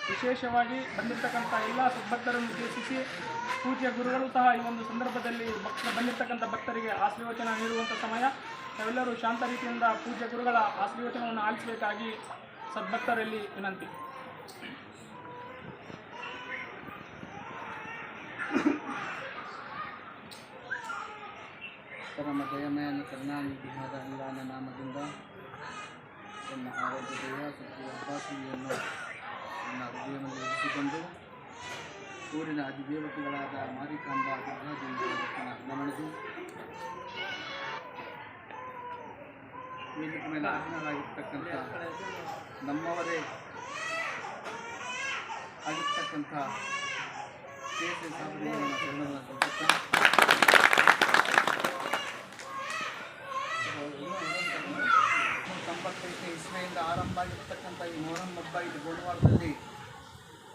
ವಿಶೇಷವಾಗಿ ಬಂದಿರತಕ್ಕಂಥ ಎಲ್ಲ ಸದ್ಭಕ್ತರನ್ನು ಉದ್ದೇಶಿಸಿ ಪೂಜ್ಯ ಗುರುಗಳು ಸಹ ಈ ಒಂದು ಸಂದರ್ಭದಲ್ಲಿ ಬಂದಿರತಕ್ಕಂಥ ಭಕ್ತರಿಗೆ ಆಶೀರ್ವಚನ ನೀಡುವಂಥ ಸಮಯ. ನಾವೆಲ್ಲರೂ ಶಾಂತ ರೀತಿಯಿಂದ ಪೂಜ್ಯ ಗುರುಗಳ ಆಶೀರ್ವಚನವನ್ನು ಆಲಿಸಬೇಕಾಗಿ ಸದ್ಭಕ್ತರಲ್ಲಿ ವಿನಂತಿ. ಪರಮ ದಯಮಯನ ಕರುಣಾನಿಧಿಯಾದ ಅಲ್ಲಾಹನ ನಾಮದಿಂದ ತನ್ನ ಆರೋಗ್ಯ ದೇಹ ಶಕ್ತಿ ಅಭಾಷೆಯನ್ನು ನನ್ನ ಹೃದಯದಲ್ಲಿ ಇರಿಸಿಕೊಂಡು ಊರಿನ ಅಧಿದೇವತೆಗಳಾದ ಮಾರಿಕಾಂಬಾ ದುರ್ಗಾದೇವಿಯ ಗಮನದು ವೇದಿಕೆ ಮೇಲೆ ಆಸೀನರಾಗಿರ್ತಕ್ಕಂಥ ನಮ್ಮವರೇ ಆಗಿರ್ತಕ್ಕಂಥ ಕೇಸರಿ ಸಾಬರಿಯವರ ಶರಣವನ್ನು ಸಲ್ಲಿಸುತ್ತಾ 95 ಇಸ್ವಿಯಿಂದ ಆರಂಭ ಆಗಿರ್ತಕ್ಕಂಥ ಈ ಮೊಹರಂ ಹಬ್ಬ ಇದು ಗೋಲ್ವಾರದಲ್ಲಿ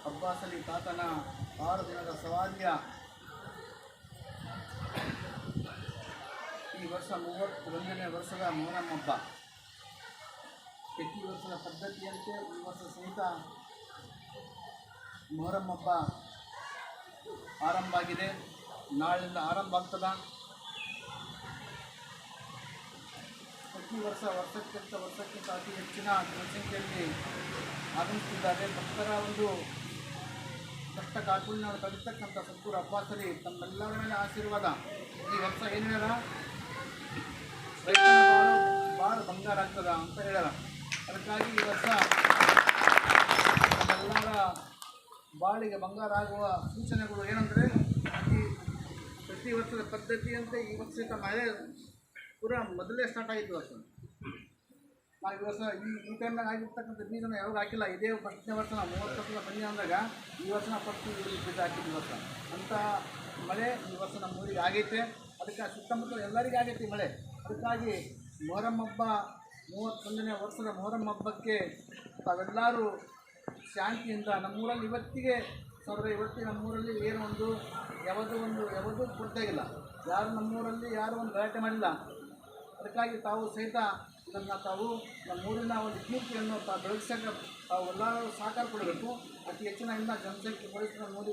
ಅಬ್ಬಾಸ್ ಅಲಿ ತಾತನ 6 ದಿನದ ಸವಾಲಿಯ ಈ ವರ್ಷ 31ನೇ ವರ್ಷದ ಮೊಹರಂ ಹಬ್ಬ. ಪ್ರತಿ ವರ್ಷದ ಪದ್ಧತಿಯಂತೆ ಈ ವರ್ಷ ಸಹಿತ ಮೊಹರಂ ಹಬ್ಬ ಆರಂಭ ಆಗಿದೆ. ನಾಳೆಯಿಂದ ಆರಂಭ ಆಗ್ತದೆ. ಪ್ರತಿ ವರ್ಷಕ್ಕಿಂತ ಅತಿ ಹೆಚ್ಚಿನ ಜನಸಂಖ್ಯೆಯಲ್ಲಿ ಆಗಮಿಸುತ್ತಿದ್ದಾರೆ. ಭಕ್ತರ ಒಂದು ಕಷ್ಟ ಕಾಲ್ಪುಣ್ಯವನ್ನು ತಡಿತಕ್ಕಂಥ ಸದ್ಗುರು ಅಬ್ಬಾಸ್ ಅಲಿ ತಮ್ಮೆಲ್ಲರ ಮೇಲೆ ಆಶೀರ್ವಾದ. ಈ ವರ್ಷ ಏನು ಹೇಳ್ಯಾರ, ರೈತನ ಭಾಳ ಬಂಗಾರ ಆಗ್ತದ ಅಂತ ಹೇಳ್ಯಾರ. ಅದಕ್ಕಾಗಿ ಈ ವರ್ಷ ನಮ್ಮೆಲ್ಲರ ಬಾಳಿಗೆ ಬಂಗಾರ ಆಗುವ ಸೂಚನೆಗಳು ಏನಂದರೆ, ಪ್ರತಿ ವರ್ಷದ ಪದ್ಧತಿಯಂತೆ ಈ ವರ್ಷದ ಮಳೆ ಪೂರ ಮೊದಲೇ ಸ್ಟಾರ್ಟ್ ಆಗಿತ್ತು. ವರ್ಷ ನಾವು ಈ ವರ್ಷ ಈ ಟೈಮ್ನಾಗ ಆಗಿರ್ತಕ್ಕಂಥ ಬೀಜನ ಯಾವಾಗ ಹಾಕಿಲ್ಲ. ಇದೇ ಫಸ್ಟ್ನೇ ವರ್ಷ ನಾವು 30 ವರ್ಷದ ಬನ್ನಿ ಅಂದಾಗ ಈ ವರ್ಷ ನಾವು ಫಸ್ಟ್ ಬೀಜ ಹಾಕಿದ್ವಿ. ವರ್ಷ ಅಂಥ ಮಳೆ ಈ ವರ್ಷ ನಮ್ಮ ಊರಿಗೆ ಆಗೈತೆ. ಅದಕ್ಕೆ ಸುತ್ತಮುತ್ತ ಎಲ್ಲರಿಗೂ ಆಗೈತಿ ಮಳೆ. ಅದಕ್ಕಾಗಿ ಮೊಹರಂ ಹಬ್ಬ 31ನೇ ವರ್ಷದ ಮೊಹರಂ ಹಬ್ಬಕ್ಕೆ ತಾವೆಲ್ಲರೂ ಶಾಂತಿಯಿಂದ ನಮ್ಮೂರಲ್ಲಿ ಇವತ್ತಿಗೆ ನಮ್ಮೂರಲ್ಲಿ ಏನೋ ಒಂದು ಯಾವುದು ಕೊಡ್ತಾಗಿಲ್ಲ. ಯಾರು ನಮ್ಮೂರಲ್ಲಿ ಯಾರು ಒಂದು ಗಲಾಟೆ ಮಾಡಿಲ್ಲ. ಅದಕ್ಕಾಗಿ ತಾವು ಸಹಿತ ಇದನ್ನು ತಾವು ನಮ್ಮೂರಿನ ಒಂದು ಕೀರ್ತಿಯನ್ನು ಬೆಳೆಸೋಕೆ ತಾವೆಲ್ಲರೂ ಸಹಕಾರ ಕೊಡಬೇಕು. ಅತಿ ಹೆಚ್ಚಿನ ಜನಸಂಖ್ಯೆ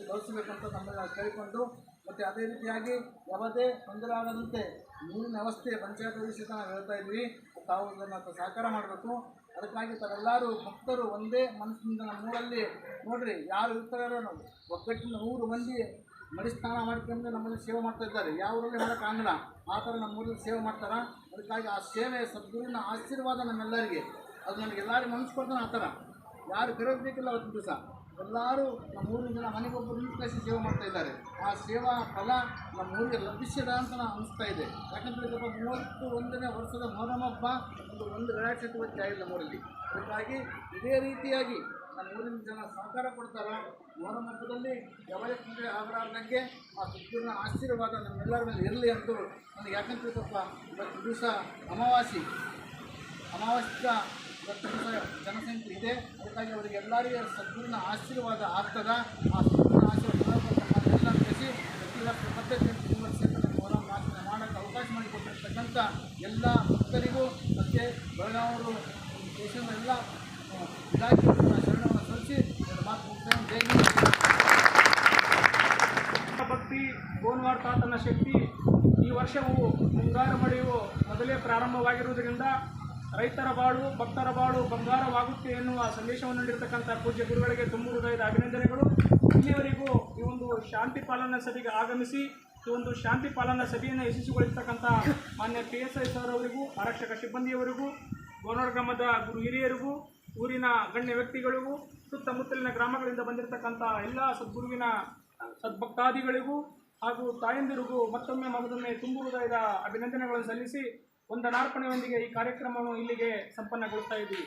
ಬಳಸಬೇಕಂತ ನಮ್ಮನ್ನು ಕೇಳಿಕೊಂಡು, ಮತ್ತು ಅದೇ ರೀತಿಯಾಗಿ ಯಾವುದೇ ತೊಂದರೆ ಆಗದಂತೆ ನೀರಿನ ವ್ಯವಸ್ಥೆ ಪಂಚಾಯತ್ ಸಹಿತ ನಾವು ಹೇಳ್ತಾ ಇದ್ವಿ. ತಾವು ಇದನ್ನು ಸಹಕಾರ ಮಾಡಬೇಕು. ಅದಕ್ಕಾಗಿ ತಾವೆಲ್ಲರೂ ಭಕ್ತರು ಒಂದೇ ಮನಸ್ಸಿನಿಂದ ನಮ್ಮೂರಲ್ಲಿ ನೋಡಿರಿ, ಯಾರು ಇರ್ತಾರೋ ಒಗ್ಗಟ್ಟಿನ 100 ಮಂದಿ ಮಡಿ ಸ್ನಾನ ಮಾಡ್ಕೊಂಡು ನಮ್ಮಲ್ಲಿ ಸೇವೆ ಮಾಡ್ತಾ ಇದ್ದಾರೆ. ಯಾವ ಊರಲ್ಲಿ ಮಾಡೋಕ್ಕಾಗಲ್ಲ, ಆ ಥರ ನಮ್ಮೂರಲ್ಲಿ ಸೇವೆ ಮಾಡ್ತಾರೆ. ಅದಕ್ಕಾಗಿ ಆ ಸೇವೆ ಸದ್ಗುರುವಿನ ಆಶೀರ್ವಾದ ನಮ್ಮೆಲ್ಲರಿಗೆ, ಅದು ನಮಗೆ ಎಲ್ಲರಿಗೂ ಮನಸ್ಕೊಡ್ತಾನೆ. ಆ ಥರ ಯಾರು ಕರೆಯೋಬೇಕಿಲ್ಲ. ಅವತ್ತು ದಿವಸ ಎಲ್ಲರೂ ನಮ್ಮೂರಿನ ಜನ ಮನೆಗೊಬ್ಬರು ನಿಂತು ಸೇವೆ ಮಾಡ್ತಾ ಇದ್ದಾರೆ. ಆ ಸೇವಾ ಫಲ ನಮ್ಮೂರಿಗೆ ಲಭಿಸಿದ ಅಂತ ನಾನು ಅನಿಸ್ತಾ ಇದೆ. ಯಾಕಂದರೆ 31ನೇ ವರ್ಷದ ಮೊಹರಂ ಹಬ್ಬ ಒಂದು ಗಲಾಟೆ ಚಟುವಟಿಕೆ ಆಗಿಲ್ಲ ನಮ್ಮೂರಲ್ಲಿ. ಅದಕ್ಕಾಗಿ ಇದೇ ರೀತಿಯಾಗಿ ನಮ್ಮೂರಿನ ಜನ ಸಹಕಾರ ಕೊಡ್ತಾರೆ. ಮೊಹರಂ ಹಬ್ಬದಲ್ಲಿ ಯಾವುದೇ ತೊಂದರೆ ಆಗಲಾರ್ದಂಗೆ ಆ ಸದ್ಗುರುವಿನ ಆಶೀರ್ವಾದ ನಮ್ಮೆಲ್ಲರ ಮೇಲೆ ಇರಲಿ ಅಂತ ನನಗೆ. ಯಾಕಂದ್ರೆ ಇವತ್ತು ದಿವಸ ಅಮಾವಾಸ್ಯೆ ಇವತ್ತು ದಿವಸ ಜನಸಂಖ್ಯೆ ಇದೆ. ಅದಕ್ಕಾಗಿ ಅವರಿಗೆ ಎಲ್ಲರಿಗೂ ಸದ್ಗುರುವಿನ ಆಶೀರ್ವಾದ ಆಗ್ತದ. ಆ ಸದ್ಗುರುವಿನ ಆಶೀರ್ವಾದ ಎಲ್ಲ ಬೆಳೆಸಿ ಪ್ರತಿ ವರ್ಷ ಪದ್ಧತಿ ಮೊಹರಂ ಆಚರಣೆ ಮಾಡೋಕ್ಕೆ ಅವಕಾಶ ಮಾಡಿಕೊಟ್ಟಿರ್ತಕ್ಕಂಥ ಎಲ್ಲ ಭಕ್ತರಿಗೂ ಮತ್ತು ಬೆಳಗಾವರು ದೇಶದ ಎಲ್ಲ ಇಲಾಖೆಗಳ ಶರಣವನ್ನು ಸಲ್ಲಿಸಿ ಮಾತು ಮುಗಿಸ್ತೇನೆ. ಜೈ ಹಿಂದ್. ಭಕ್ತಿ ಗೋನ್ವಾರ ತಾತನ ಶಕ್ತಿ ಈ ವರ್ಷವೂ ಮುಂಗಾರು ಮಳೆಯು ಮೊದಲೇ ಪ್ರಾರಂಭವಾಗಿರುವುದರಿಂದ ರೈತರ ಬಾಳು ಭಕ್ತರ ಬಾಳು ಬಂಗಾರವಾಗುತ್ತೆ ಎನ್ನುವ ಸಂದೇಶವನ್ನು ನೀಡಿರ್ತಕ್ಕಂಥ ಪೂಜ್ಯ ಗುರುಗಳಿಗೆ ತುಂಬ ಹೃದಯದ ಅಭಿನಂದನೆಗಳು. ಇಲ್ಲಿವರೆಗೂ ಈ ಒಂದು ಶಾಂತಿ ಪಾಲನಾ ಸಭೆಗೆ ಆಗಮಿಸಿ ಈ ಒಂದು ಶಾಂತಿ ಪಾಲನಾ ಸಭೆಯನ್ನು ಯಶಸ್ವಿಗೊಳಿಸತಕ್ಕಂಥ ಮಾನ್ಯ PSI ಸರ್ ಅವರಿಗೂ, ಆರಕ್ಷಕ ಸಿಬ್ಬಂದಿಯವರಿಗೂ, ಗೋನೂರು ಗ್ರಾಮದ ಗುರು ಹಿರಿಯರಿಗೂ, ಊರಿನ ಗಣ್ಯ ವ್ಯಕ್ತಿಗಳಿಗೂ, ಸುತ್ತಮುತ್ತಲಿನ ಗ್ರಾಮಗಳಿಂದ ಬಂದಿರತಕ್ಕಂಥ ಎಲ್ಲ ಸದ್ಗುರುವಿನ ಸದ್ಭಕ್ತಾದಿಗಳಿಗೂ ಹಾಗೂ ತಾಯಂದಿರಿಗೂ ಮತ್ತೊಮ್ಮೆ ತುಂಬ ಹೃದಯದ ಅಭಿನಂದನೆಗಳನ್ನು ಸಲ್ಲಿಸಿ ವಂದನಾರ್ಪಣೆಯೊಂದಿಗೆ ಈ ಕಾರ್ಯಕ್ರಮವನ್ನು ಇಲ್ಲಿಗೆ ಸಂಪನ್ನಗೊಳಿಸ್ತಾ ಇದ್ದೀವಿ.